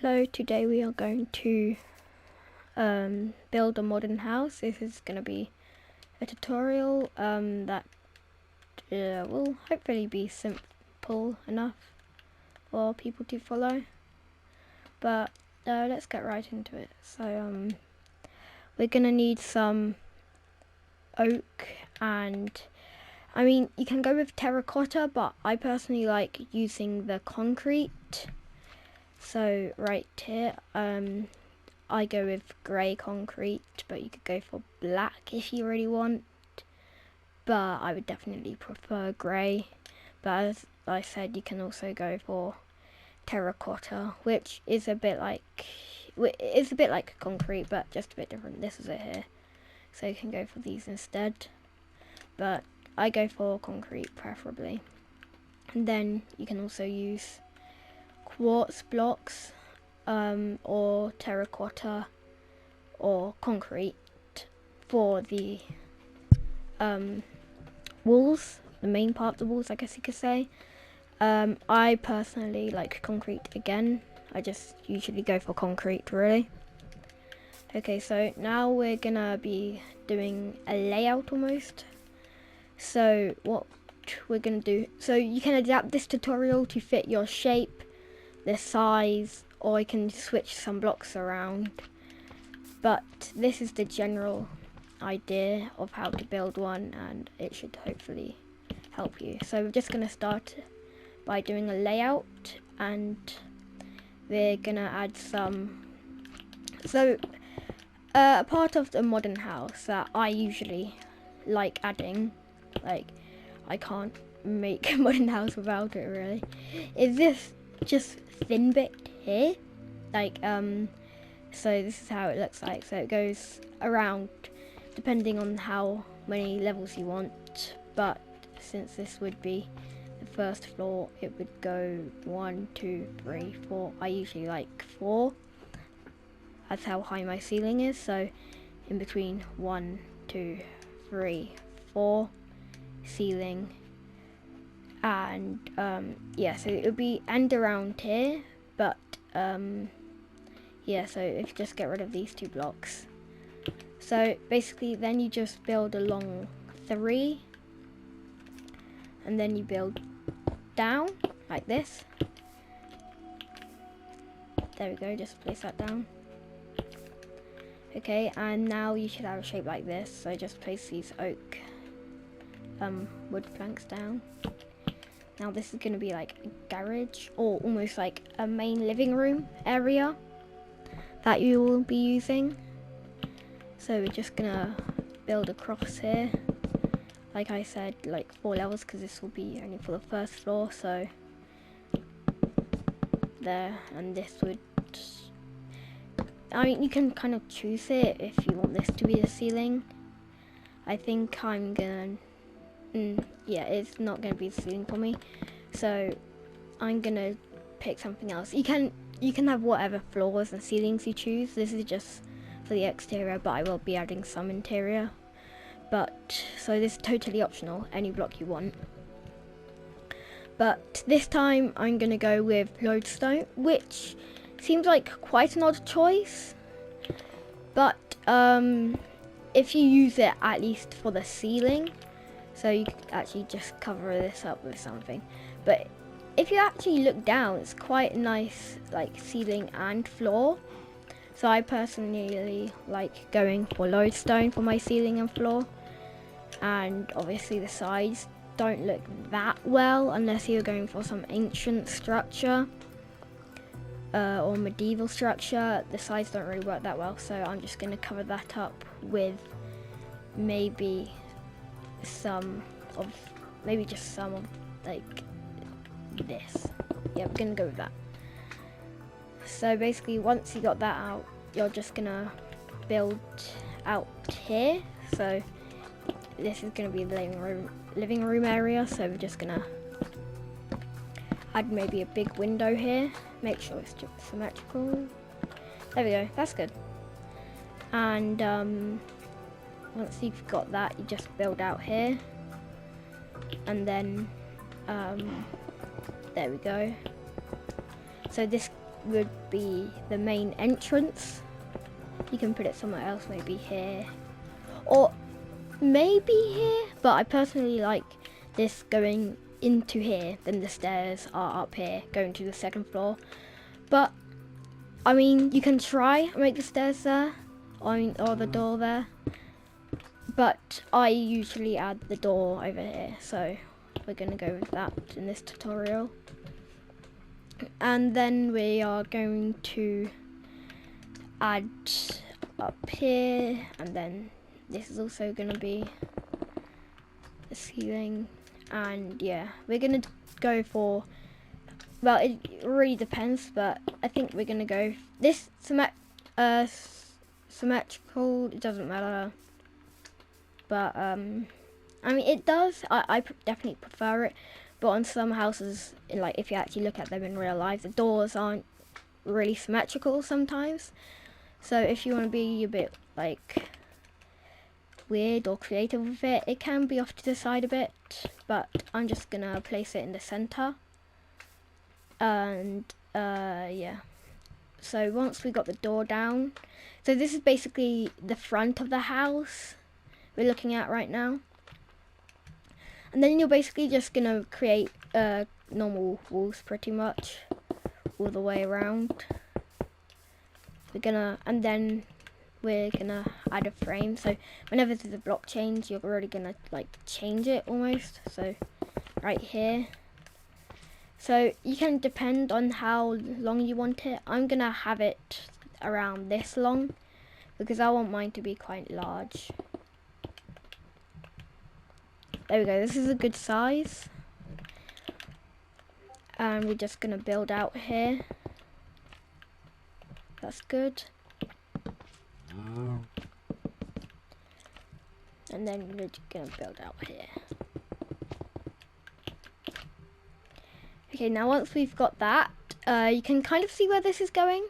Hello, today we are going to build a modern house. This is going to be a tutorial that will hopefully be simple enough for people to follow. But let's get right into it. So we're going to need some oak, and I mean you can go with terracotta, but I personally like using the concrete. So right here, I go with grey concrete, but you could go for black if you really want. But I would definitely prefer grey. But as I said, you can also go for terracotta, which is a bit like concrete, but just a bit different. This is it here, so you can go for these instead. But I go for concrete preferably. And then you can also use quartz blocks or terracotta or concrete for the walls, the main part of the walls, I guess you could say. I personally like concrete again. I just usually go for concrete, really. Okay, so now we're gonna be doing a layout almost. So what we're gonna do, so you can adapt this tutorial to fit your shape, the size, or I can switch some blocks around, but this is the general idea of how to build one, and it should hopefully help you. So we're just going to start by doing a layout, and we're going to add some, so a part of the modern house that I usually like adding, like I can't make a modern house without it really, is this just thin bit here, like so this is how it looks like. So it goes around depending on how many levels you want, but since this would be the first floor, it would go 1, 2, 3, 4. I usually like 4. That's how high my ceiling is, so in between 1, 2, 3, 4 ceiling. And yeah, so it would be end around here, but yeah, so if you just get rid of these 2 blocks, so basically then you just build along 3, and then you build down like this. There we go, just place that down. Okay, and now you should have a shape like this, so just place these oak wood planks down. Now this is going to be like a garage, or almost like a main living room area that you will be using. So we're just going to build across here. Like I said, like 4 levels, because this will be only for the first floor. So there, and this would, I mean you can kind of choose it if you want this to be the ceiling. I think I'm gonna, yeah, it's not going to be the ceiling for me, so I'm going to pick something else. You can have whatever floors and ceilings you choose. This is just for the exterior, but I will be adding some interior. But so this is totally optional, any block you want. But this time I'm going to go with lodestone, which seems like quite an odd choice, but if you use it at least for the ceiling, so you could actually just cover this up with something. But if you actually look down, it's quite a nice like ceiling and floor. So I personally like going for lodestone for my ceiling and floor. And obviously the sides don't look that well unless you're going for some ancient structure or medieval structure. The sides don't really work that well, so I'm just going to cover that up with maybe just some of like this. Yeah, we're gonna go with that. So basically once you got that out, you're just gonna build out here. So this is gonna be the living room area, so we're just gonna add maybe a big window here, make sure it's just symmetrical. There we go, that's good. And once you've got that, you just build out here, and then there we go. So this would be the main entrance. You can put it somewhere else, maybe here or maybe here, but I personally like this going into here, then the stairs are up here going to the second floor. But I mean, you can try and make the stairs there, or the door there, but I usually add the door over here, so we're gonna go with that in this tutorial. And then we are going to add up here, and then this is also gonna be the ceiling. And yeah, we're gonna go for, well, it really depends, but I think we're gonna go this symmetrical. It doesn't matter, but I mean, it does. I definitely prefer it, but on some houses, like if you actually look at them in real life, the doors aren't really symmetrical sometimes. So if you want to be a bit like weird or creative with it, it can be off to the side a bit, but I'm just gonna place it in the center. And yeah, so once we got the door down, so this is basically the front of the house we're looking at right now, and then you're basically just gonna create normal walls pretty much all the way around. And then we're gonna add a frame, so whenever there's a block change, you're already gonna like change it almost. So right here, so you can depend on how long you want it. I'm gonna have it around this long because I want mine to be quite large. There we go, this is a good size. And we're just gonna build out here. That's good. And then we're just gonna build out here. Okay, now once we've got that, you can kind of see where this is going.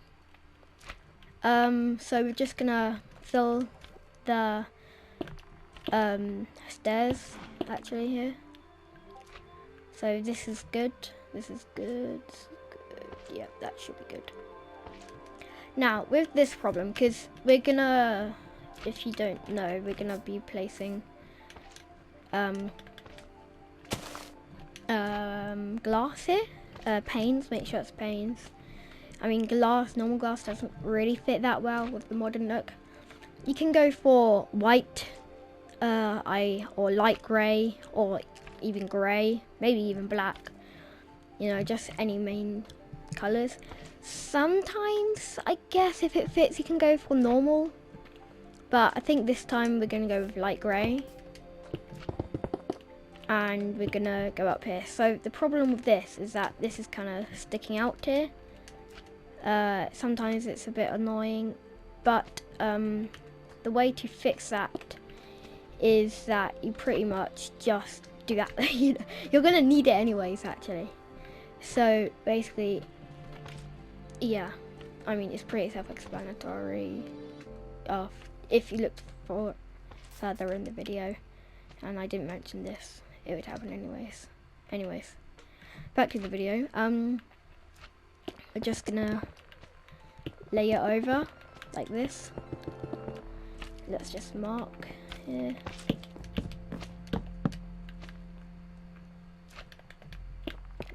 So we're just gonna fill the stairs actually here. So this is good. This is good. This is good. Yeah, that should be good. Now with this problem, because we're gonna, if you don't know, we're gonna be placing glass here, panes. Make sure it's panes. I mean, normal glass doesn't really fit that well with the modern look. You can go for white, or light grey, or even grey, maybe even black. You know, just any main colours. Sometimes, I guess, if it fits, you can go for normal. But I think this time we're going to go with light grey. And we're going to go up here. So the problem with this is that this is kind of sticking out here. Sometimes it's a bit annoying. But the way to fix that is that you pretty much just do that. You're going to need it anyways, actually. So basically, yeah, I mean, it's pretty self-explanatory if you looked for further in the video, and I didn't mention this, it would happen anyways. Back to the video. We're just gonna lay it over like this. Let's just mark here.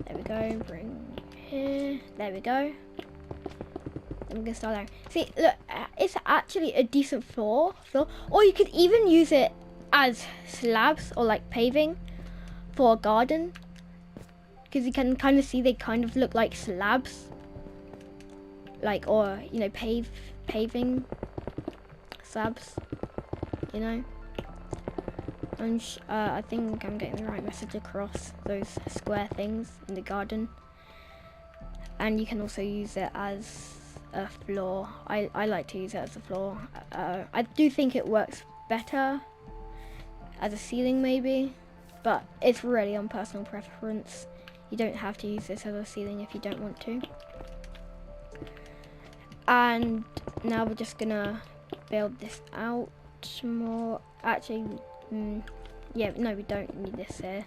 There we go, bring here, there we go. I'm gonna start there. See, look, it's actually a decent floor, or you could even use it as slabs or like paving for a garden, because you can kind of see they kind of look like slabs, like, or you know, paving slabs, you know. And I think I'm getting the right message across, those square things in the garden. And you can also use it as a floor. I like to use it as a floor. I do think it works better as a ceiling maybe, but it's really on personal preference. You don't have to use this as a ceiling if you don't want to. And now we're just gonna build this out more. Actually, yeah, no, we don't need this here,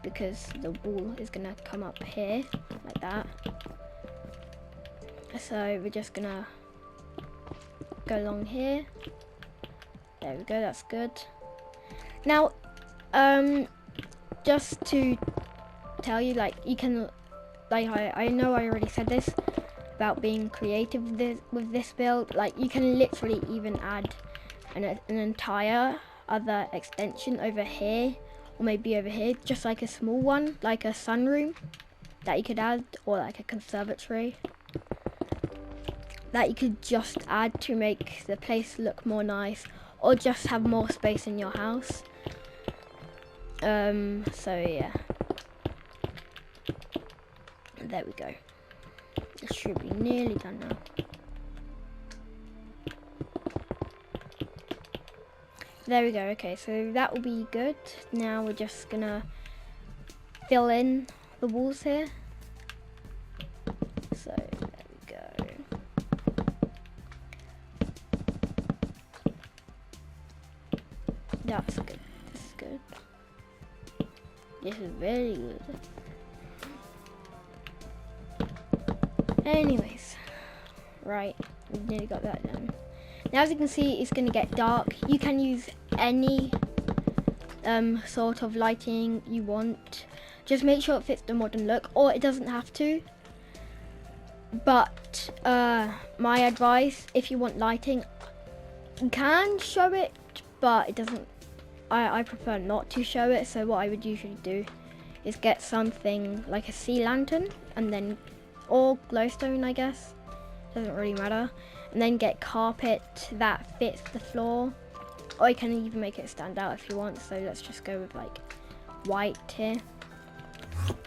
because the wall is gonna come up here like that. So we're just gonna go along here. There we go, that's good. Now, just to tell you, like, you can, like, I know I already said this about being creative with this build. Like, you can literally even add an entire other extension over here, or maybe over here, just like a small one, like a sunroom that you could add, or like a conservatory that you could just add to make the place look more nice, or just have more space in your house. So yeah, there we go. It should be nearly done now. There we go. Okay, so that will be good. Now we're just gonna fill in the walls here. So there we go. That's good. This is good. This is very good. Anyways, right, we've nearly got that done. Now, as you can see, it's going to get dark. You can use any sort of lighting you want. Just make sure it fits the modern look, or it doesn't have to. But my advice, if you want lighting, you can show it, but it doesn't. I prefer not to show it. So what I would usually do is get something like a sea lantern, and then, or glowstone, I guess. Doesn't really matter. And then get carpet that fits the floor, or you can even make it stand out if you want. So let's just go with like white here.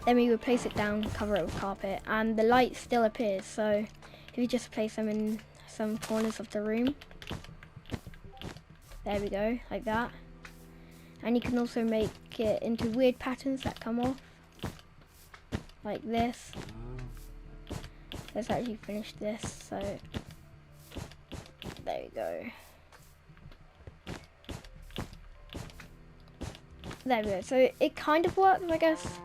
Then we would place it down, cover it with carpet, and the light still appears. So if you just place them in some corners of the room, there we go, like that. And you can also make it into weird patterns that come off, like this. Let's actually finish this. So there we go. There we go. So it kind of works, I guess.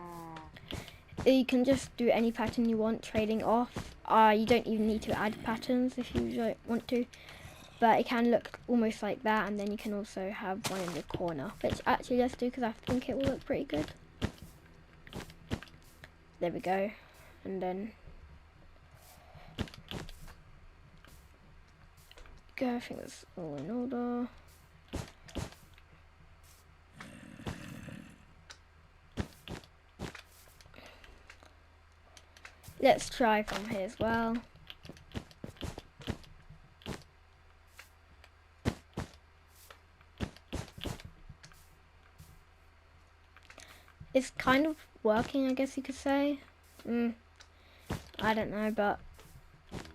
You can just do any pattern you want, trading off. You don't even need to add patterns if you don't want to. But it can look almost like that, and then you can also have one in the corner. Which actually let's do, because I think it will look pretty good. There we go. And then I think that's all in order. Let's try from here as well. It's kind of working, I guess you could say. I don't know, but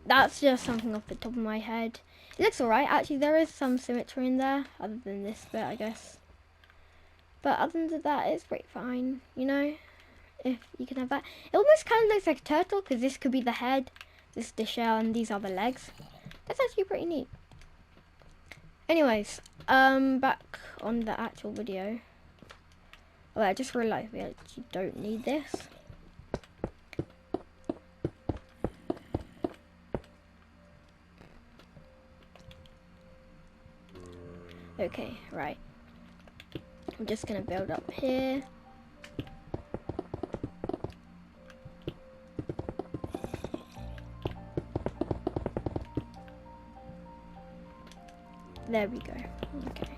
that's just something off the top of my head. It looks alright. Actually, there is some symmetry in there, other than this bit, I guess. But other than that, it's pretty fine, you know? If you can have that. It almost kind of looks like a turtle, because this could be the head, this is the shell, and these are the legs. That's actually pretty neat. Anyways, back on the actual video. Oh, I just realised we actually don't need this. Okay, right. I'm just gonna build up here. There we go. Okay.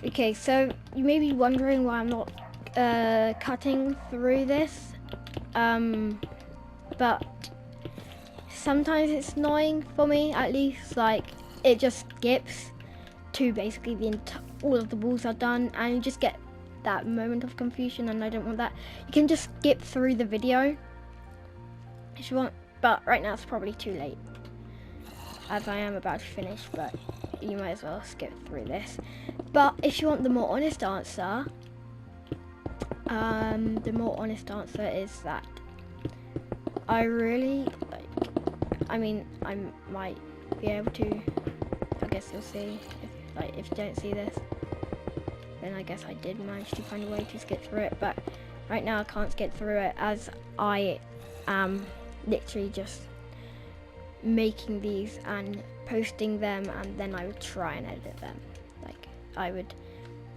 Okay, so you may be wondering why I'm not cutting through this, but sometimes it's annoying for me, at least. Like, it just skips to basically all of the walls are done, and you just get that moment of confusion, and I don't want that. You can just skip through the video if you want, but right now it's probably too late, as I am about to finish, but you might as well skip through this. But if you want the more honest answer, is that I really like, I mean, I might be able to, I guess you'll see, if you don't see this, then I guess I did manage to find a way to skip through it, but right now I can't skip through it as I am literally just making these and posting them, and then I would try and edit them. Like, I would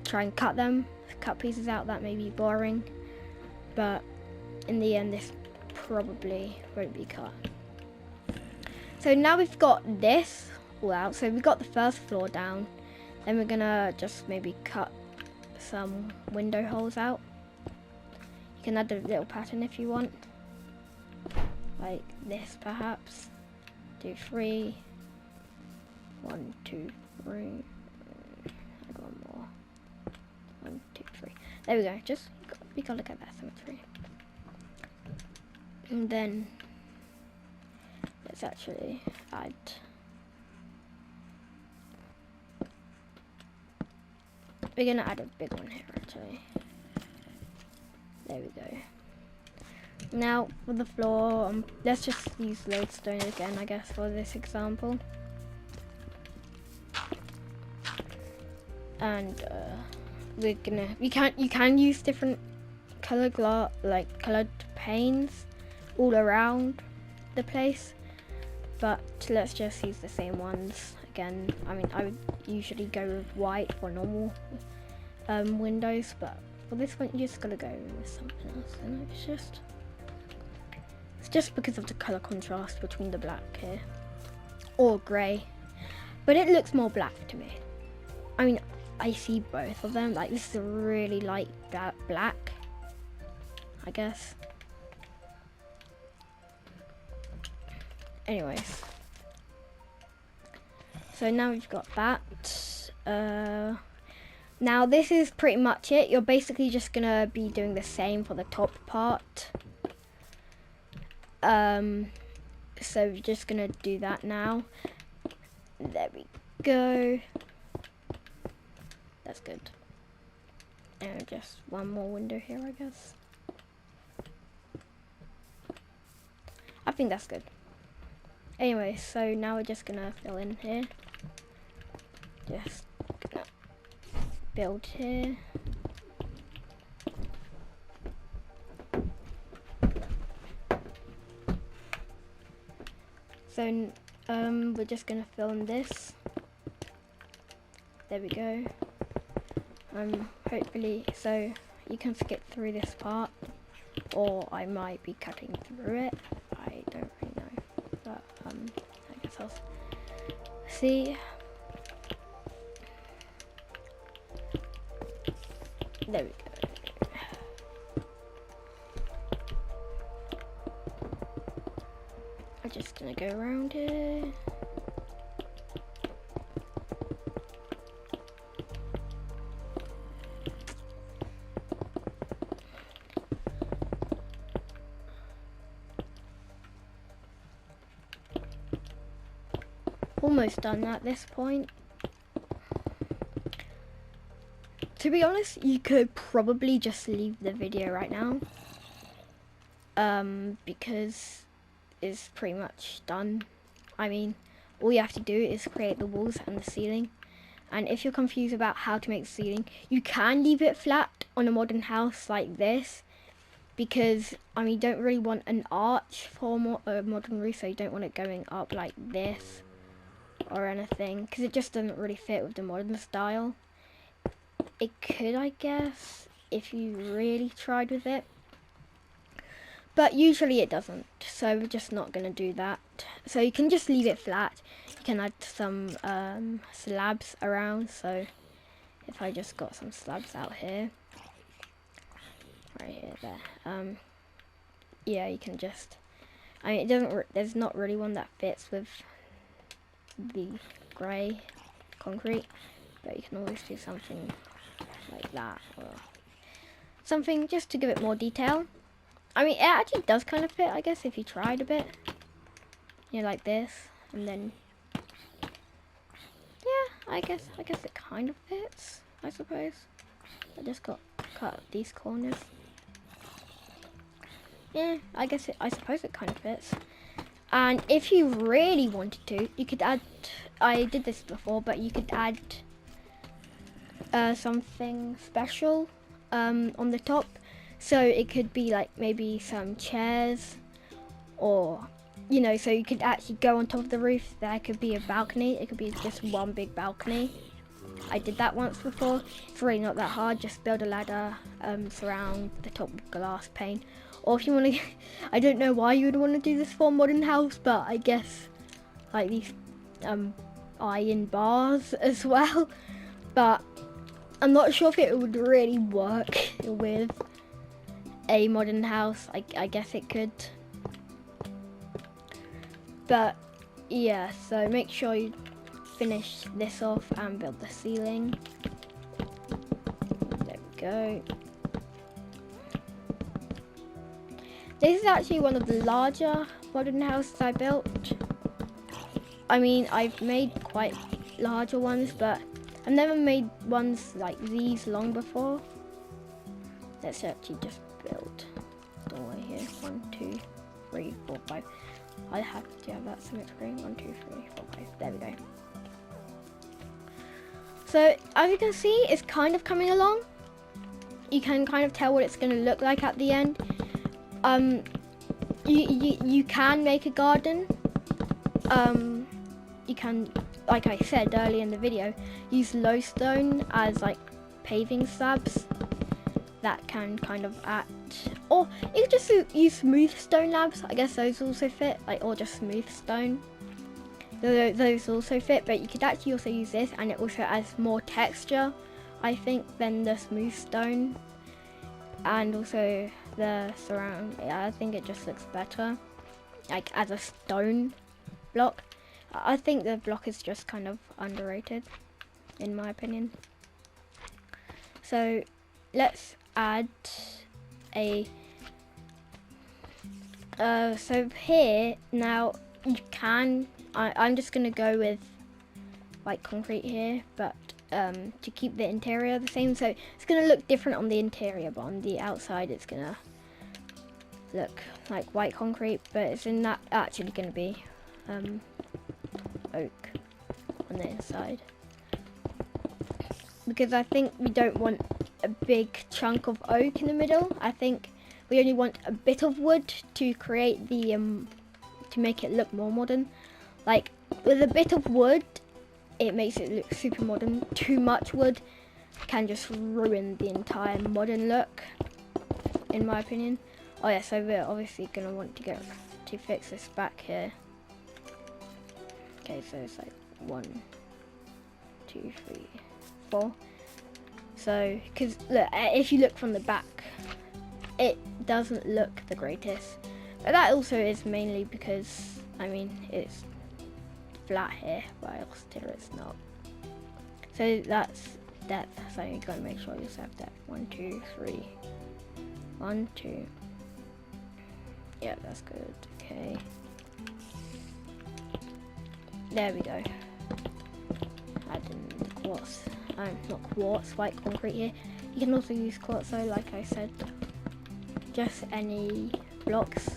try and cut pieces out that may be boring, but in the end this probably won't be cut. So now we've got this all out, so we've got the first floor down, then we're gonna just maybe cut some window holes out. You can add a little pattern if you want, like this perhaps. Do 3, 1, 2, 3, add one more, 1, 2, 3. There we go, just, we gotta look at that symmetry. And then, let's actually add, we're gonna add a big one here actually. There we go. Now for the floor, let's just use lodestone again, I guess, for this example. And you can use different colored panes all around the place, but let's just use the same ones again. I mean, I would usually go with white for normal windows, but for this one you just gotta go with something else, and it's just because of the color contrast between the black here, or grey, but it looks more black to me. I mean, I see both of them, like this is a really light black, I guess. Anyways, so now we've got that. Now this is pretty much it. You're basically just gonna be doing the same for the top part. So we're just gonna do that now. There we go. That's good. And just one more window here, I guess. I think that's good. Anyway, so now we're just gonna fill in here. Just gonna build here. So we're just gonna fill in this. There we go. Hopefully, so you can skip through this part, or I might be cutting through it. I don't really know, but I guess I'll see. There we go. I'm just gonna go around here. Almost done at this point. To be honest, you could probably just leave the video right now, because it's pretty much done. I mean, all you have to do is create the walls and the ceiling. And if you're confused about how to make the ceiling, you can leave it flat on a modern house like this, because I mean, you don't really want an arch for a modern roof, so you don't want it going up like this or anything, because it just doesn't really fit with the modern style. It could, I guess, if you really tried with it, but usually it doesn't, so we're just not going to do that. So you can just leave it flat. You can add some slabs around, so if I just got some slabs out here, right here, there, yeah, you can just, I mean, it doesn't, there's not really one that fits with the grey concrete, but you can always do something like that, or something just to give it more detail. I mean, it actually does kind of fit, I guess, if you tried a bit, you know, like this, and then yeah, I guess it kind of fits, I suppose. I just got cut these corners. Yeah, I suppose it kind of fits. And if you really wanted to, you could add, I did this before, but you could add something special on the top. So it could be like maybe some chairs, or you know, so you could actually go on top of the roof. There could be a balcony. It could be just one big balcony. I did that once before. It's really not that hard. Just build a ladder, surround the top with glass pane. Or if you want to, I don't know why you would want to do this for a modern house, but I guess like these iron bars as well. But I'm not sure if it would really work with a modern house. I guess it could. But yeah, so make sure you finish this off and build the ceiling. There we go. This is actually one of the larger modern houses I built. I mean, I've made quite larger ones, but I've never made ones like these long before. Let's actually just build doorway here. 1, 2, 3, 4, 5. I have to have that symmetry. 1, 2, 3, 4, 5. There we go. So as you can see, it's kind of coming along. You can kind of tell what it's going to look like at the end. You can make a garden. You can, like I said earlier in the video, use low stone as like paving slabs. That can kind of act, or you could just use smooth stone slabs. I guess those also fit, like, or just smooth stone. Those also fit, but you could actually also use this, and it also adds more texture, I think, than the smooth stone. And also the surround, yeah, I think it just looks better, like as a stone block. I think the block is just kind of underrated, in my opinion. So let's add a so here now you can, I'm just gonna go with like concrete here, but to keep the interior the same. So it's gonna look different on the interior, but on the outside it's gonna look like white concrete, but it's in that actually gonna be oak on the inside, because I think we don't want a big chunk of oak in the middle. I think we only want a bit of wood to create the to make it look more modern. Like with a bit of wood, it makes it look super modern. Too much wood can just ruin the entire modern look, in my opinion. Oh yeah, so we're obviously gonna want to fix this back here. Okay, so it's like 1, 2, 3, 4. So, because look, if you look from the back, it doesn't look the greatest. But that also is mainly because, I mean, it's flat here, but else it's not. So that's depth. So you gotta make sure you have depth. 1, 2, 3. 1, 2. Yeah, that's good. Okay. There we go. Add in the quartz. Not quartz, white concrete here. You can also use quartz though, like I said. Just any blocks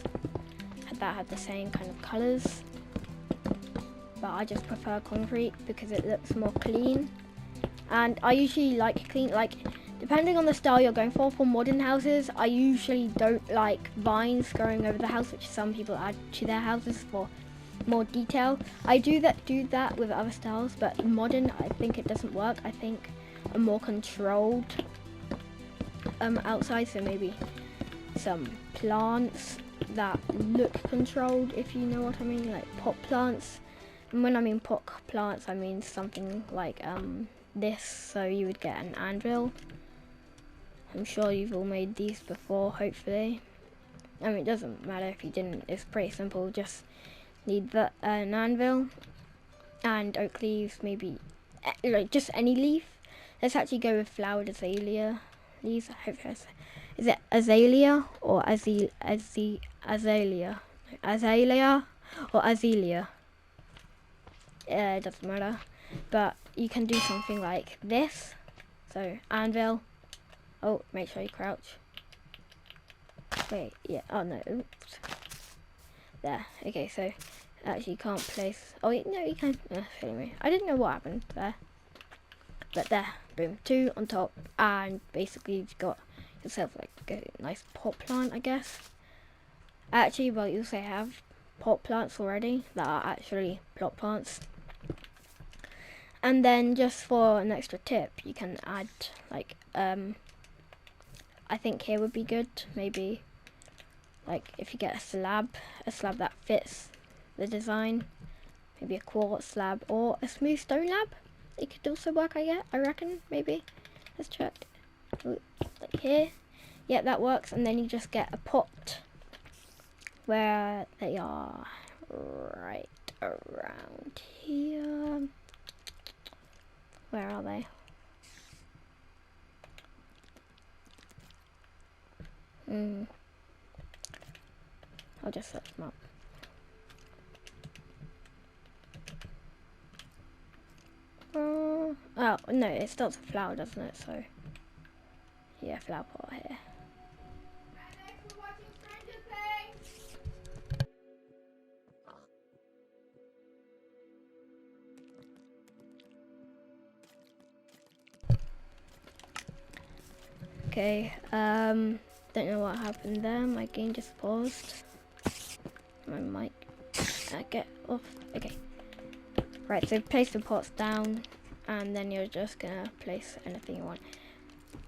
that have the same kind of colours. But I just prefer concrete because it looks more clean. And I usually like clean, like depending on the style you're going for modern houses, I usually don't like vines growing over the house, which some people add to their houses for more detail. I do that with other styles, but modern, I think it doesn't work. I think a more controlled outside, so maybe some plants that look controlled, if you know what I mean, like pot plants. And when I mean pot plants, I mean something like this, so you would get an anvil. I'm sure you've all made these before, hopefully. I mean, it doesn't matter if you didn't, it's pretty simple. Just need an anvil and oak leaves, maybe like just any leaf. Let's actually go with flowered azalea leaves. I hope that's, is it azalea or azalea or azalea? It doesn't matter, but you can do something like this. So anvil. Oh, make sure you crouch. Wait, yeah. Oh no. Oops. there. Okay, so actually you can't place. Oh no, you can. Anyway, I didn't know what happened there, but there, boom, 2 on top, and basically you've got yourself like a nice pot plant, I guess. Actually, well, you also have pot plants already that are actually plot plants. And then just for an extra tip, you can add like I think here would be good, maybe like if you get a slab that fits the design, maybe a quartz slab or a smooth stone slab. It could also work, I reckon, maybe. Let's check. Like here. Yeah, that works. And then you just get a pot where they are right around here. Where are they? I'll just search them up. Oh no, it starts with flower, doesn't it? So yeah, flower pot here. Okay, don't know what happened there. My game just paused. My mic. Get off. Okay. Right, so place the pots down, and then you're just gonna place anything you want.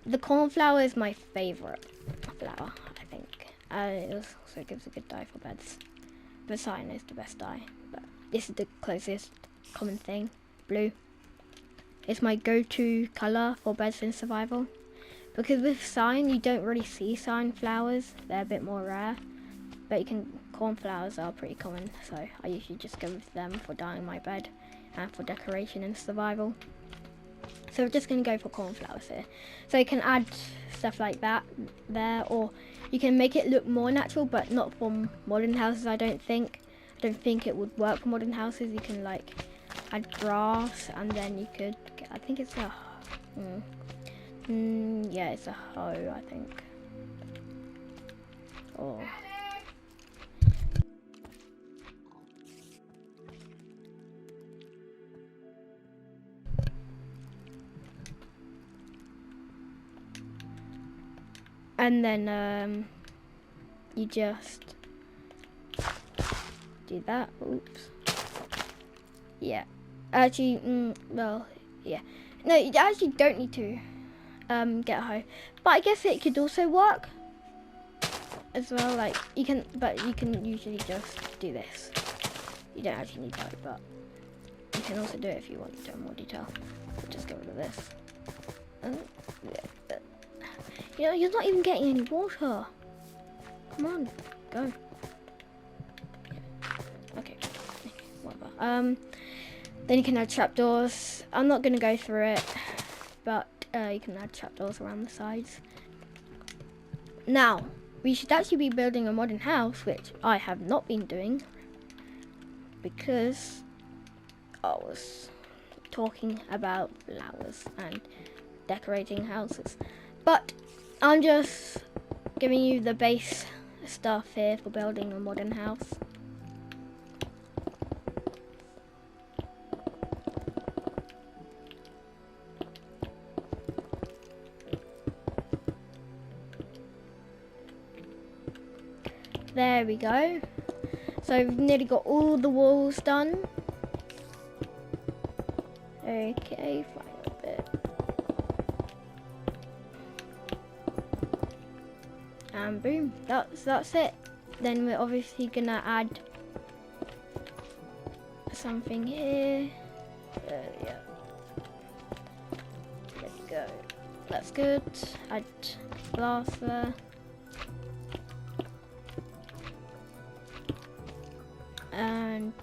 The cornflower is my favourite flower, I think. It also gives a good dye for beds. The cyan is the best dye, but this is the closest common thing. Blue. It's my go-to colour for beds in survival. Because with cyan, you don't really see cyan flowers. They're a bit more rare. But cornflowers are pretty common, so I usually just go with them for dyeing my bed and for decoration and survival. So we're just going to go for cornflowers here. So you can add stuff like that there, or you can make it look more natural, but not for modern houses, I don't think. I don't think it would work for modern houses. You can like add grass, and then you could get, I think it's a... yeah, it's a hoe, I think. Or... and then you just do that. Oops. Yeah. Actually, well, yeah. No, you actually don't need to get a hoe, but I guess it could also work as well. Like you can usually just do this. You don't actually need that, but you can also do it if you want to do more detail. So just get rid of this. You know, you're not even getting any water. Come on, go. Okay, whatever. Then you can add trapdoors. I'm not gonna go through it, but you can add trapdoors around the sides. Now, we should actually be building a modern house, which I have not been doing because I was talking about flowers and decorating houses. But I'm just giving you the base stuff here for building a modern house. There we go. So we've nearly got all the walls done. Okay, final bit. And boom, that's it. Then we're obviously gonna add something here. Yeah. There we go. That's good. Add glass there. And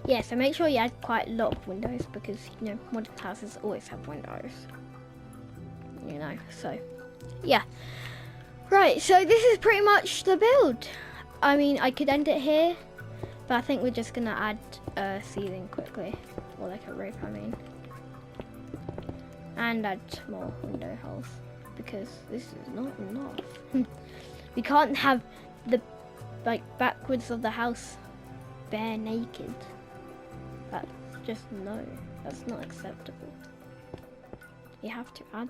yeah, so make sure you add quite a lot of windows because, you know, modern houses always have windows. You know, so yeah. Right, so this is pretty much the build. I mean, I could end it here, But I think we're just gonna add a ceiling quickly, or like a roof, I mean. And add more window holes, because this is not enough. We can't have the like backwards of the house bare naked. That's just no, that's not acceptable. You have to add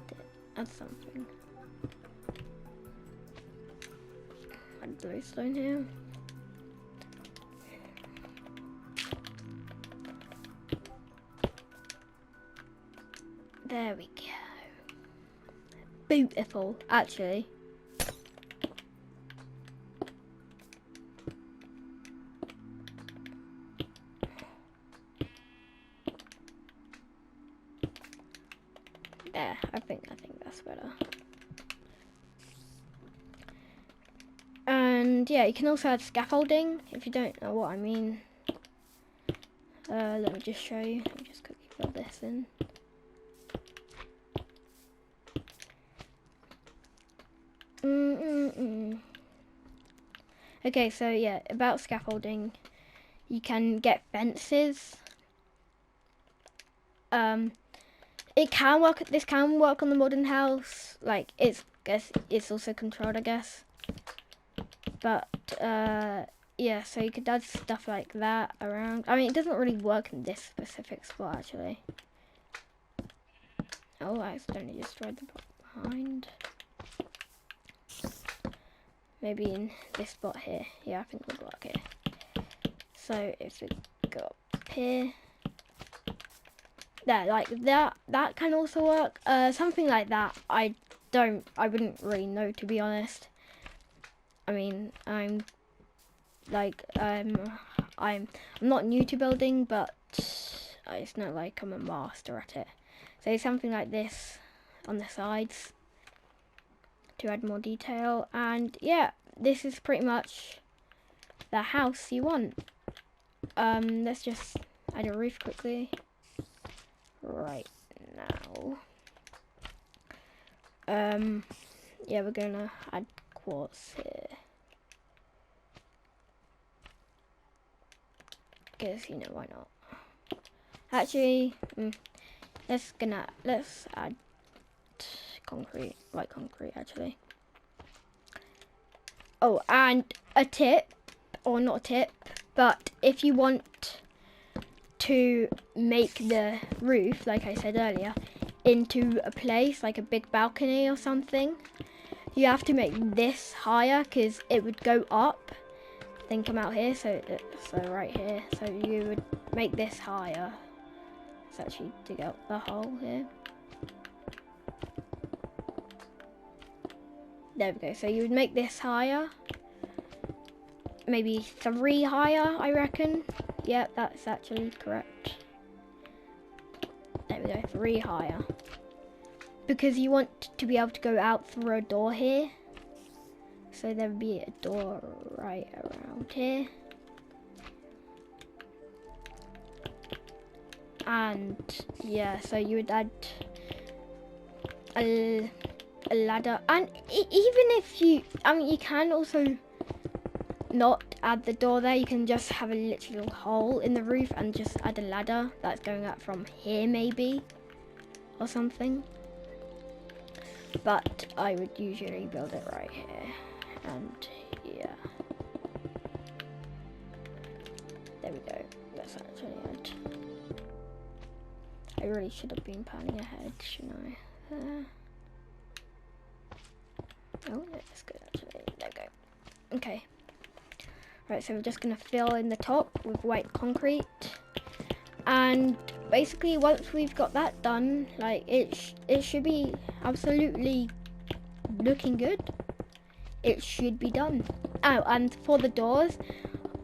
something. Add bluestone here. There we go. Beautiful, actually. There, I think that's better. And yeah, you can also add scaffolding if you don't know what I mean. Let me just show you. Let me just quickly fill this in. Okay, so yeah, about scaffolding, you can get fences. It can work. This can work on the modern house. Like it's also controlled, I guess. But yeah, so you could add stuff like that around. I mean, it doesn't really work in this specific spot actually. Oh, I accidentally destroyed the block behind. Maybe in this spot here. Yeah, I think it would work here. So if we go up here, there, like that can also work. Something like that, I wouldn't really know, to be honest. I mean, I'm not new to building, but it's not like I'm a master at it. So something like this on the sides to add more detail, and yeah, this is pretty much the house you want. Let's just add a roof quickly right now. Yeah, we're gonna add quartz here because, you know, why not? Actually, let's add concrete, light concrete actually. Oh, and a tip, or not a tip, but if you want to make the roof, like I said earlier, into a place like a big balcony or something, you have to make this higher because it would go up, then come out here, so right here. So you would make this higher. Let's actually dig out the hole here. There we go. So you would make this higher, maybe 3 higher, I reckon. Yep, that's actually correct. There we go, 3 higher. Because you want to be able to go out through a door here. So there would be a door right around here. And yeah, so you would add a ladder. And even if you, I mean, you can also not add the door there. You can just have a literal hole in the roof and just add a ladder that's going up from here maybe, or something. But I would usually build it right here, and yeah, there we go. Let's actually add. I really should have been planning ahead, shouldn't I? Oh, that's good actually. There we go. Okay. Right, so we're just gonna fill in the top with white concrete, and basically once we've got that done, like it should be absolutely looking good. It should be done. Oh, and for the doors,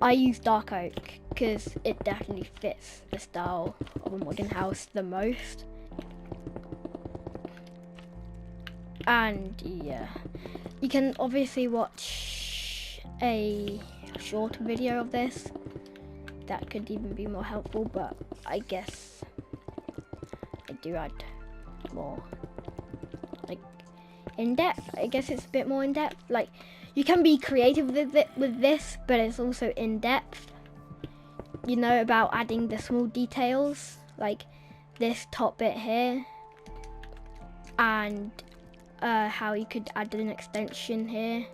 I use dark oak because it definitely fits the style of a modern house the most. And yeah, you can obviously watch a shorter video of this that could even be more helpful, but I guess I do add more like in depth. I guess it's a bit more in depth. Like you can be creative with this, but it's also in depth. you know, about adding the small details, like this top bit here, and how you could add an extension here.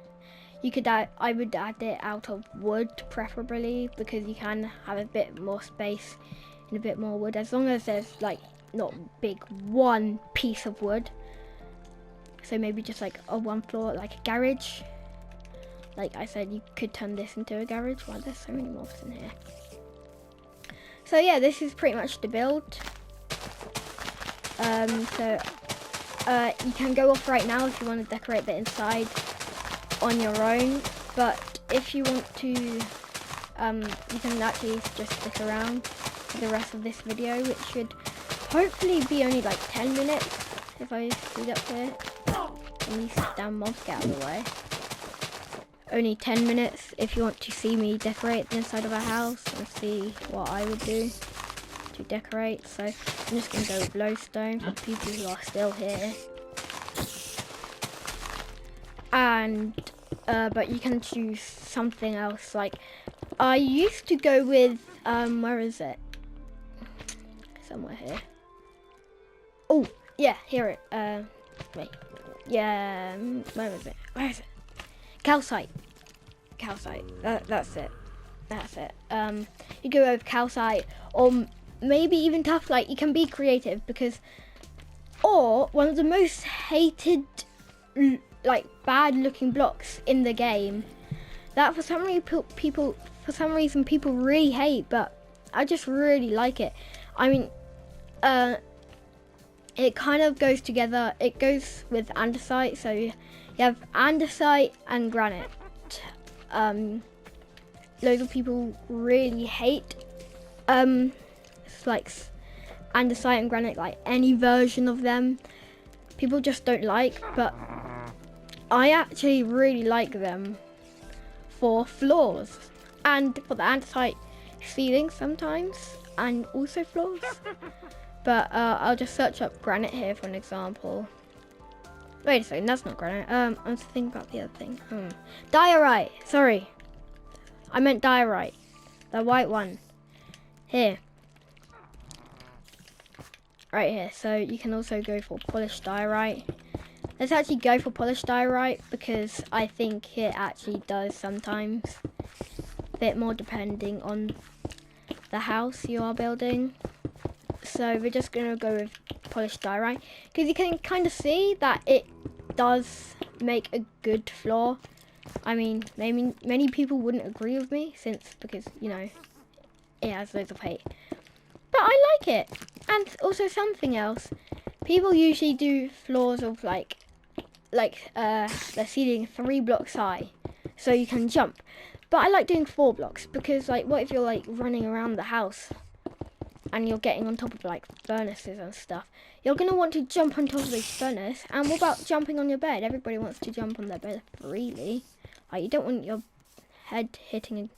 You could add, I would add it out of wood preferably, because you can have a bit more space and a bit more wood, as long as there's like not big one piece of wood. So maybe just like a one floor, like a garage. Like I said, you could turn this into a garage. Wow, there's so many mobs in here. So yeah, this is pretty much the build. You can go off right now if you want to decorate the inside on your own, but if you want to, you can actually just stick around for the rest of this video, which should hopefully be only like 10 minutes if I speed up here. And these damn mobs get out of the way. Only 10 minutes if you want to see me decorate the inside of a house and see what I would do to decorate. So I'm just going to go with glowstone for people who are still here. And but you can choose something else. Like I used to go with where is it? Somewhere here. Oh yeah, here it. Wait. Yeah, where is it? Where is it? Calcite. Calcite. That's it. That's it. You go with calcite, or maybe even tough light. You can be creative, because, or one of the most hated, like bad looking blocks in the game, that for some reason people really hate, but I just really like it. I mean, it kind of goes together. It goes with andesite, so you have andesite and granite. Loads of people really hate it's like andesite and granite, like any version of them. People just don't like, but I actually really like them for floors and for the andesite ceilings sometimes, and also floors. But I'll just search up granite here for an example. Wait a second, that's not granite. I'm thinking about the other thing. Diorite, sorry. I meant diorite. The white one. Here. Right here. So you can also go for polished diorite. Let's actually go for polished diorite, because I think it actually does sometimes a bit more depending on the house you are building. So we're just going to go with polished diorite, because you can kind of see that it does make a good floor. I mean, maybe many people wouldn't agree with me, because, you know, it has loads of hate. But I like it. And also something else. People usually do floors of like the ceiling 3 blocks high, so you can jump. But I like doing 4 blocks, because like, what if you're like running around the house and you're getting on top of like furnaces and stuff? You're going to want to jump on top of this furnace. And what about jumping on your bed? Everybody wants to jump on their bed freely. Like, you don't want your head hitting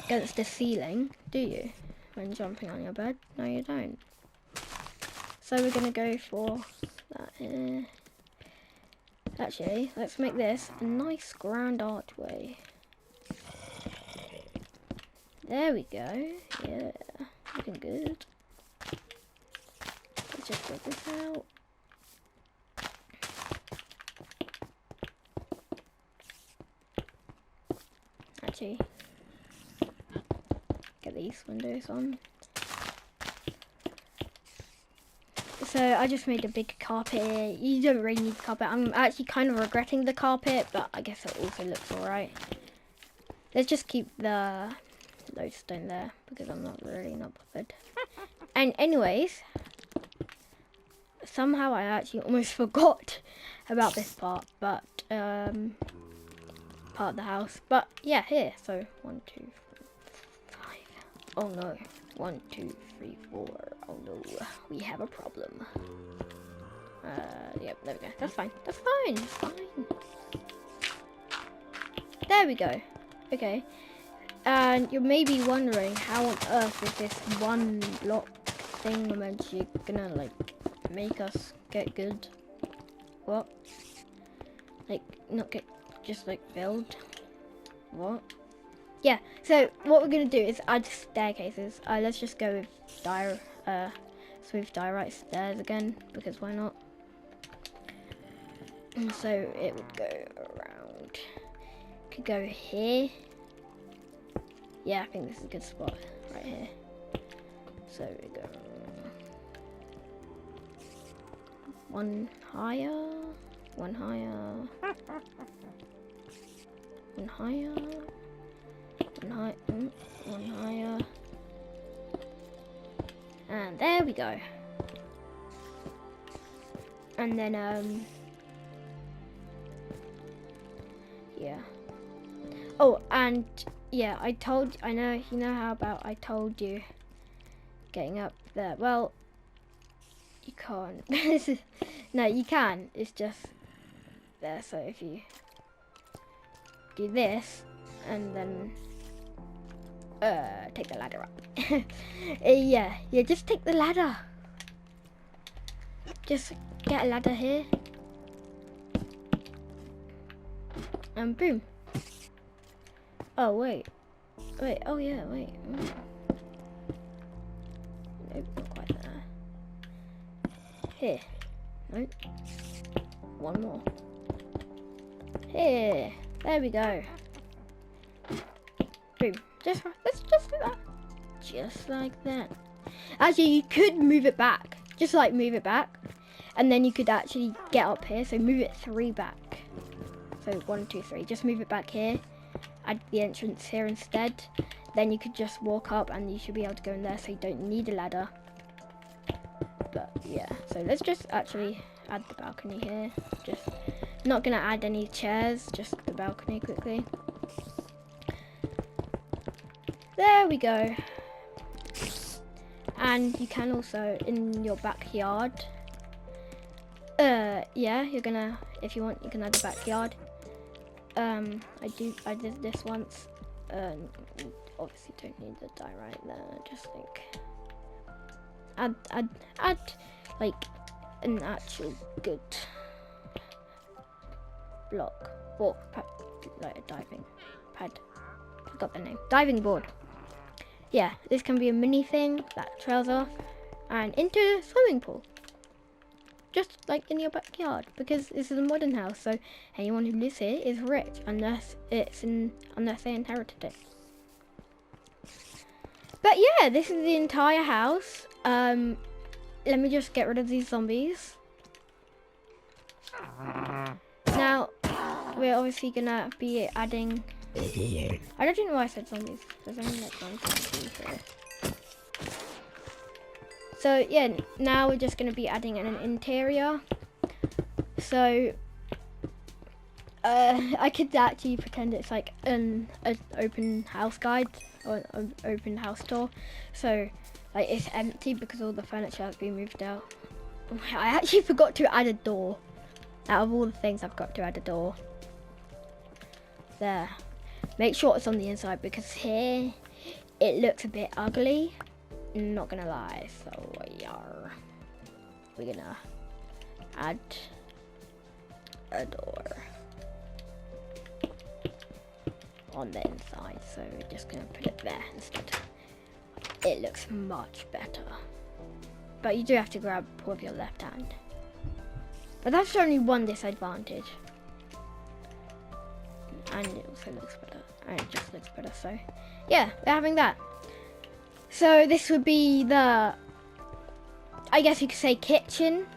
against the ceiling, do you? When jumping on your bed? No, you don't. So we're going to go for that here. Actually, let's make this a nice grand archway. There we go. Yeah, looking good. Let's just get this out. Actually, get these windows on. So I just made a big carpet. You don't really need the carpet. I'm actually kind of regretting the carpet, but I guess it also looks alright. Let's just keep the lodestone there, because I'm not bothered. And anyways, somehow I actually almost forgot about this part, but part of the house. But yeah, here. So 1, 2, 3, 5. Oh no. 1, 2, 3, 4. Oh no, we have a problem. Yep, there we go. That's fine. That's fine. That's fine. There we go. Okay. And you're maybe wondering, how on earth is this one block thingamajig gonna like make us get good? What? Like, not get, just like build? What? yeah, so what we're going to do is add staircases. Let's just go with smooth diorite stairs again, because why not? And so it would go around. Could go here. Yeah, I think this is a good spot right here. So we go one higher, one higher, one higher, one higher, and there we go. And then yeah. Oh, and yeah, I know, you know how about I told you getting up there. Well, you can't. No, you can. It's just there. So if you do this and then take the ladder up. Yeah, just take the ladder. Just get a ladder here. And boom. Oh, wait. Oh, yeah, wait. Nope, not quite there. Here. Nope. One more. Here. There we go. Boom. Let's just do that. Just like that. Actually, you could move it back. Just like move it back. And then you could actually get up here. So move it 3 back. So 1, 2, 3. Just move it back here. Add the entrance here instead. Then you could just walk up and you should be able to go in there, so you don't need a ladder. But yeah, so let's just actually add the balcony here. Just not gonna add any chairs, just the balcony quickly. There we go. And you can also, in your backyard, yeah, you're gonna, if you want, you can add the backyard. I did this once. Obviously don't need the dye right there. Just like add like an actual good block or like a diving pad. Forgot the name. Diving board. Yeah, this can be a mini thing that trails off and into a swimming pool. Just like in your backyard, because this is a modern house, so anyone who lives here is rich unless they inherited it. But yeah, this is the entire house. Let me just get rid of these zombies. Now we're obviously gonna be adding, I don't know why I said zombies. There's only like 1 zombie here. So yeah, now we're just going to be adding an interior. So I could actually pretend it's like an open house guide or an open house tour. So like it's empty because all the furniture has been moved out. I actually forgot to add a door. Out of all the things, I've got to add a door. There. Make sure it's on the inside because here it looks a bit ugly. Not gonna lie, so we're gonna add a door on the inside, so we're just gonna put it there instead. It looks much better, but you do have to grab with your left hand. But that's only one disadvantage, and it also looks better, and it just looks better. So yeah, we're having that. So this would be the, I guess you could say, kitchen,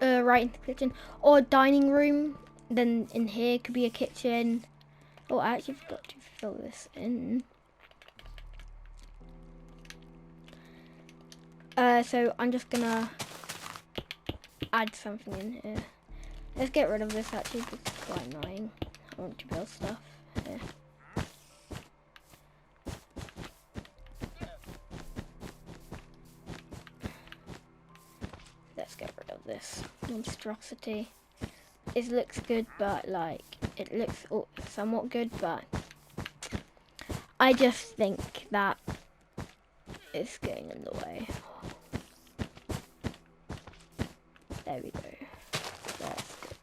right in the kitchen, or dining room. Then in here could be a kitchen. Oh, I actually forgot to fill this in. So I'm just gonna add something in here. Let's get rid of this actually, because it's quite annoying. I want to build stuff here. Let's get rid of this monstrosity. It looks good, but like it looks somewhat good, but I just think that it's getting in the way. There we go. That's good.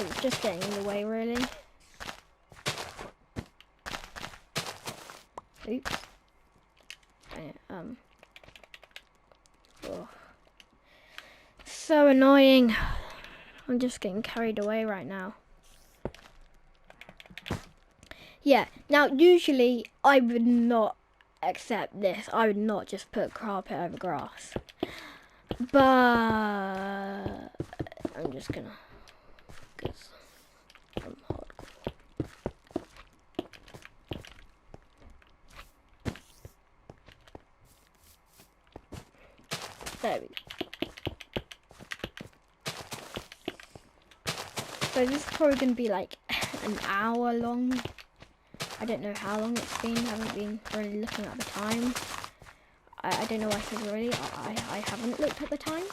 It's just getting in the way, really. Oops. Oh. So annoying. I'm just getting carried away right now. Yeah, now usually I would not accept this. I would not just put carpet over grass. But I'm just gonna, because I'm hardcore. There we go. So this is probably going to be like an hour long. I don't know how long it's been. I haven't been really looking at the time. I don't know why I said really. I haven't looked at the time.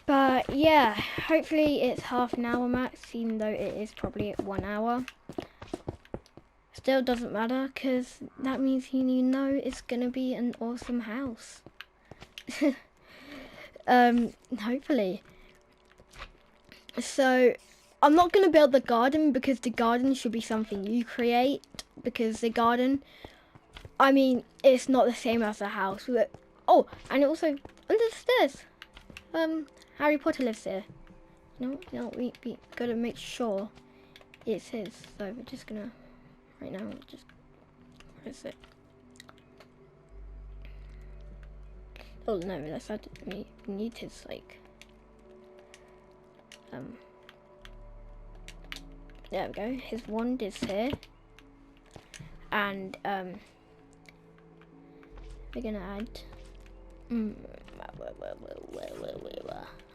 But yeah, hopefully it's half an hour max, even though it is probably 1 hour. Still doesn't matter, because that means you know it's going to be an awesome house. Hopefully. So, I'm not going to build the garden, because the garden should be something you create. Because the garden, I mean, it's not the same as the house. Oh, and also, under the stairs, Harry Potter lives here. No, we gotta make sure it's his. So we're just gonna, right now, just, where is it? Oh no, that's not, we need his, like, there we go, his wand is here. And, we're gonna add,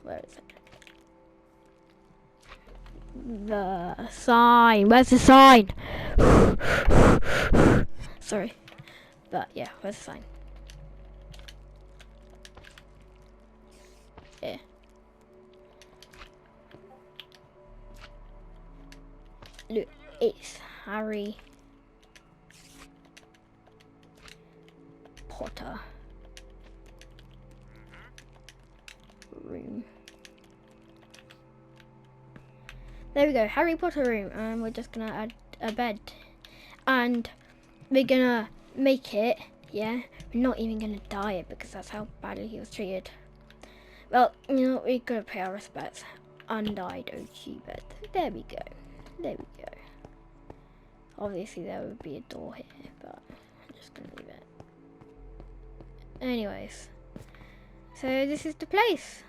where is it? The sign, where's the sign? Sorry, but yeah, where's the sign? Here. Look, it's Harry Potter room. There we go, Harry Potter room, and we're just gonna add a bed, and we're gonna make it, yeah, we're not even gonna dye it because that's how badly he was treated. Well, you know, we gotta pay our respects. Undyed OG bed. There we go. There we go. Obviously there would be a door here, but I'm just gonna leave it. Anyways, so this is the place,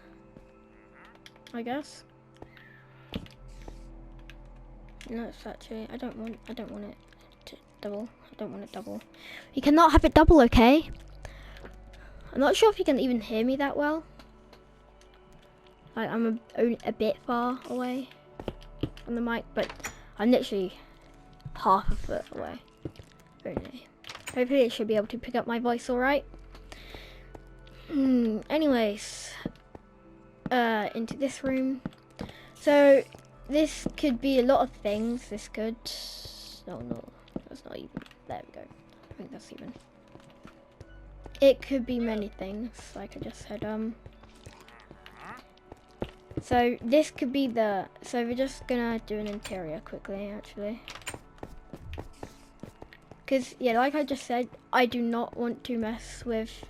I guess. No, it's actually, I don't want it to double. I don't want it double. You cannot have it double, okay? I'm not sure if you can even hear me that well. I'm a bit far away from the mic, but I'm literally half a foot away. Only. Hopefully it should be able to pick up my voice alright. Anyways, into this room. So this could be a lot of things. This could, no, that's not even, there we go. I think that's even. It could be many things, like I just said. So this could be the, so we're just gonna do an interior quickly actually. Because yeah, like I just said, I do not want to mess with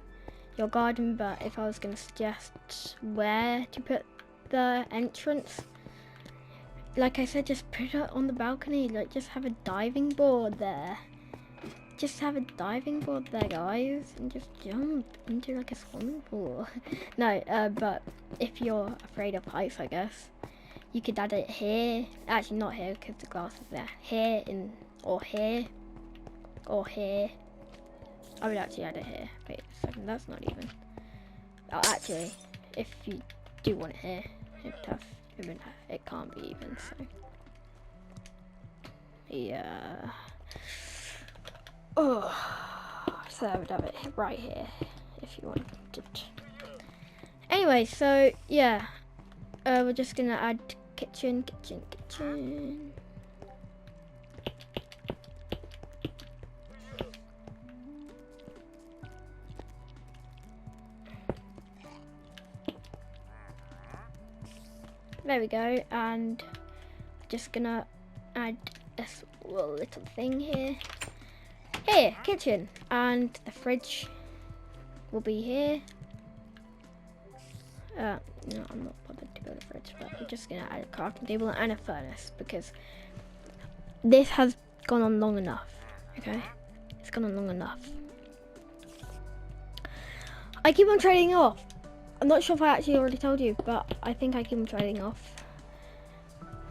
your garden, but if I was gonna suggest where to put the entrance, like I said, just put it on the balcony, like just have a diving board there. Just have a diving board there, guys, and just jump into like a swimming pool. No, but if you're afraid of heights, I guess you could add it here. Actually, not here because the glass is there. Here or here, or here. I would actually add it here. Wait a second, that's not even. Oh, actually, if you do want it here, it can't be even. So yeah. Oh, so I would have it right here if you wanted. Anyway, so yeah, we're just gonna add kitchen. There we go, and just gonna add this little thing here. Here, kitchen, and the fridge will be here. No, I'm not bothered to build a fridge, but I'm just gonna add a crafting table and a furnace because this has gone on long enough. Okay, it's gone on long enough. I keep on trading off. I'm not sure if I actually already told you, but I think I keep on trading off.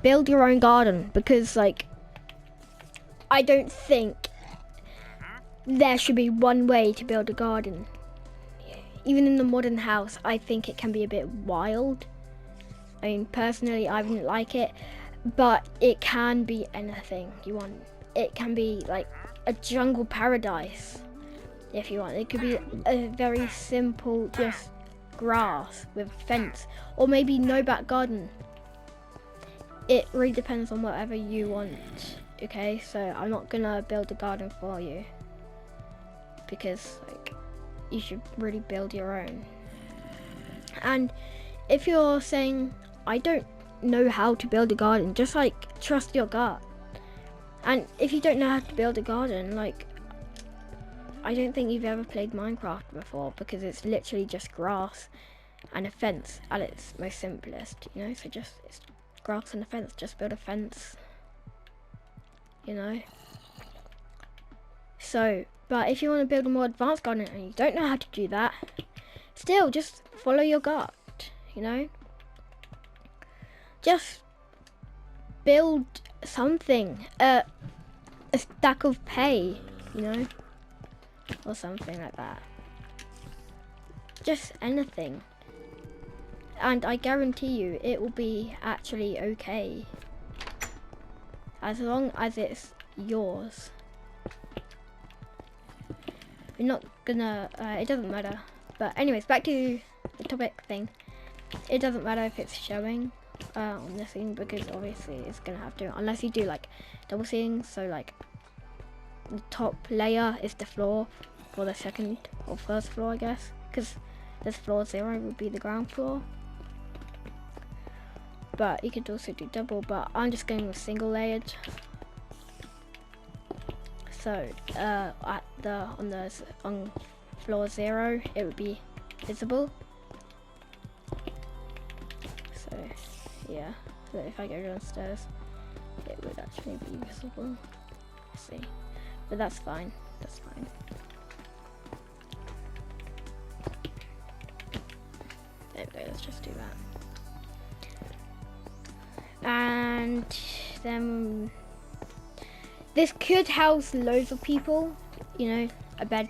Build your own garden because, like, I don't think there should be one way to build a garden. Even in the modern house, I think it can be a bit wild. I mean, personally, I wouldn't like it, but it can be anything you want. It can be like a jungle paradise if you want. It could be a very simple, just grass with a fence, or maybe no back garden. It really depends on whatever you want. Okay, so I'm not gonna build a garden for you because, like, you should really build your own. And if you're saying I don't know how to build a garden, just like trust your gut. And if you don't know how to build a garden, like, I don't think you've ever played Minecraft before because it's literally just grass and a fence at its most simplest, you know. So just it's grass and a fence. Just build a fence, you know. So, but if you want to build a more advanced garden and you don't know how to do that, still just follow your gut, you know. Just build something, a stack of hay, you know, or something like that. Just anything. And I guarantee you it will be actually okay. As long as it's yours. You're not gonna, it doesn't matter. But anyways, back to the topic thing. It doesn't matter if it's showing on this thing because obviously it's gonna have to, unless you do like double seeing. So like the top layer is the floor for the second or first floor, I guess, because this floor 0 would be the ground floor. But you could also do double, but I'm just going with single layered. So on floor 0 it would be visible. So yeah, so if I go downstairs it would actually be visible. Let's see, but that's fine. That's fine. There we go. Let's just do that. And then this could house loads of people, you know, a bed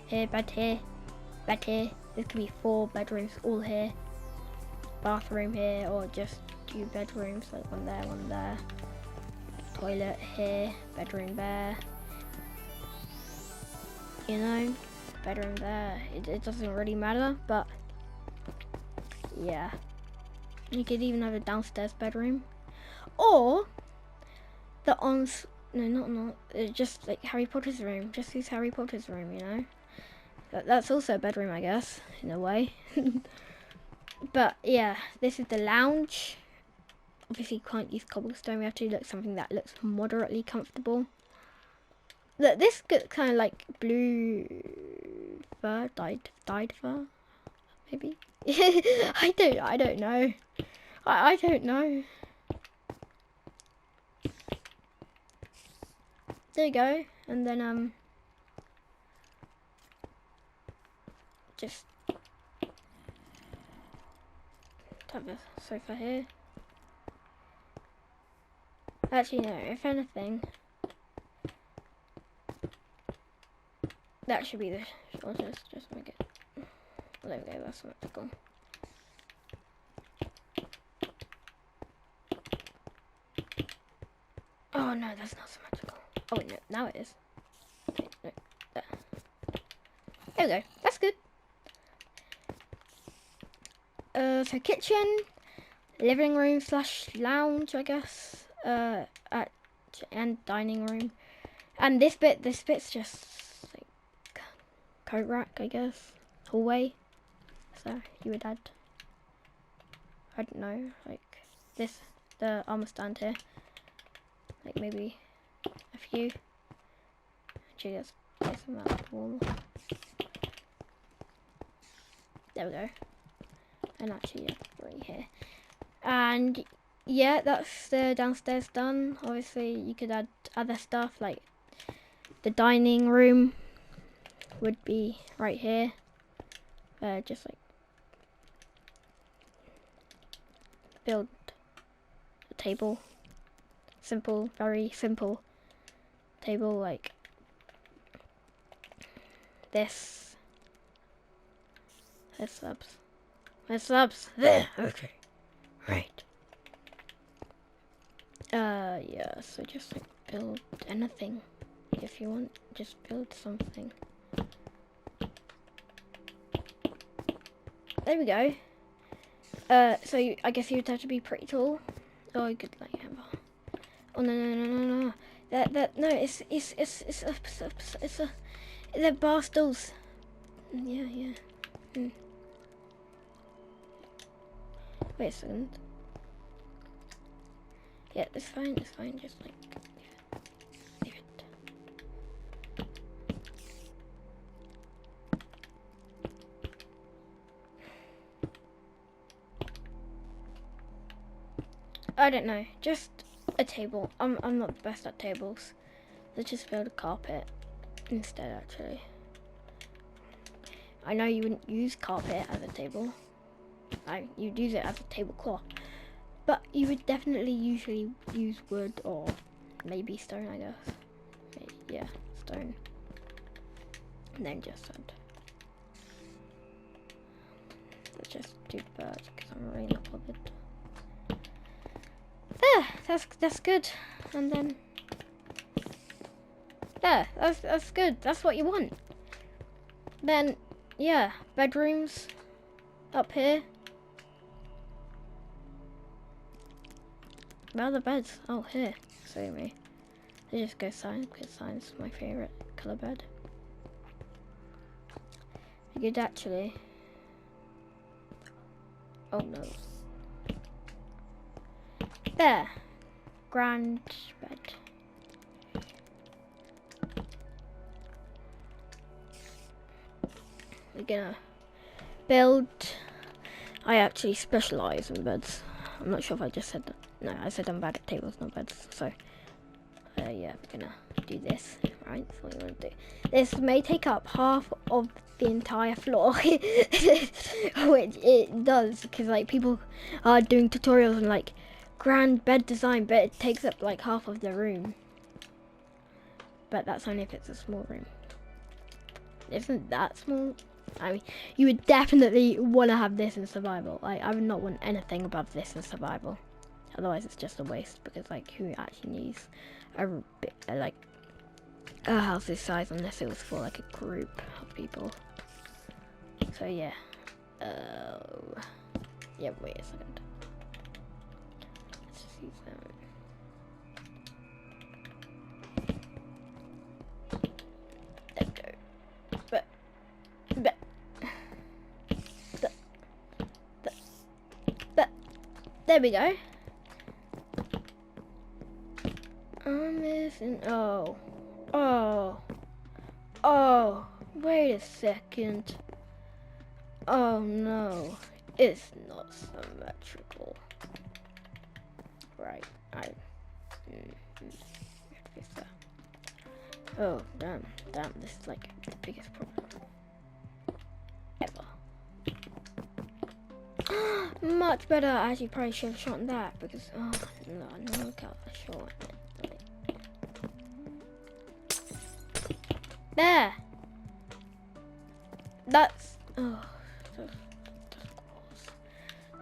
here, bed here, bed here. This could be 4 bedrooms all here, bathroom here, or just 2 bedrooms, like one there, toilet here, bedroom there, you know, bedroom there. It doesn't really matter, but yeah. You could even have a downstairs bedroom, or the just like Harry Potter's room. Just use Harry Potter's room, you know. That's also a bedroom, I guess, in a way. But yeah, this is the lounge. Obviously, you can't use cobblestone. We have to look something that looks moderately comfortable. Look, this gets kind of like blue fur, dyed fur, maybe. I don't know. I don't know. There you go. And then just have a sofa here. Actually no, if anything, that should be the, I'll just make it, there we go, that's symmetrical. Oh no, that's not symmetrical. Oh wait, no, now it is. Okay, no, there. There we go, that's good. So kitchen, living room / lounge, I guess. And dining room. And this bit's just like coat rack, I guess. Hallway. So you would add, I don't know, like this, the armor stand here. Like maybe a few. actually, let's place them out the wall. There we go. And actually, yeah, 3 here. And yeah, that's the downstairs done. Obviously, you could add other stuff, like the dining room would be right here. Just like build a table. Simple, very simple table like this. There's slabs. There's slabs. There. Okay. Right. Yeah, so just like build anything. If you want, just build something. There we go. So I guess you would have to be pretty tall. Oh, you could like have a... Oh no. No, it's they're bar stools. Yeah. Wait a second. Yeah, it's fine, just like leave it. I don't know, just a table. I'm not the best at tables. Let's just build a carpet instead actually. I know you wouldn't use carpet as a table. You'd use it as a tablecloth. But you would definitely usually use wood or maybe stone, I guess. Yeah, stone. And then just add. Let's just do the birds because I'm really not bothered. There, that's good. And then there, that's good. That's what you want. Then yeah, bedrooms up here. Where are the beds? Oh, here. See me. They just go cyan because cyan's my favourite colour bed. You could actually... Oh no. There. Grand bed. We're gonna build... I actually specialise in beds. I'm not sure if I just said that. No, I said I'm bad at tables, not beds. So, yeah, we're gonna do this. Right, that's what we want to do. This may take up half of the entire floor, which it does, because like people are doing tutorials on like grand bed design, but it takes up like half of the room. But that's only if it's a small room. Isn't that small? I mean, you would definitely want to have this in survival. Like, I would not want anything above this in survival. Otherwise, it's just a waste because, like, who actually needs a house this size unless it was for like a group of people? So yeah. Yeah. Wait a second. Let's just use them. There we go. But. There we go. I'm missing. Oh, wait a second. Oh no, it's not symmetrical. Right, fix that. Oh, damn, this is like the biggest problem ever. Much better. I actually probably should have shortened that because no, look how short. There. That's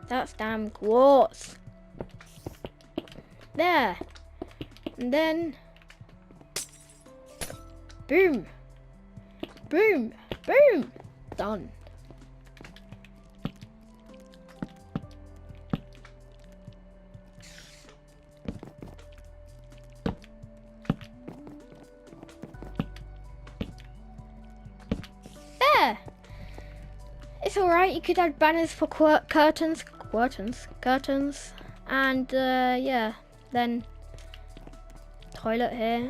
that's damn quartz. There. And then boom. Boom. Boom. Done. It's alright, you could add banners for curtains, and yeah, then toilet here,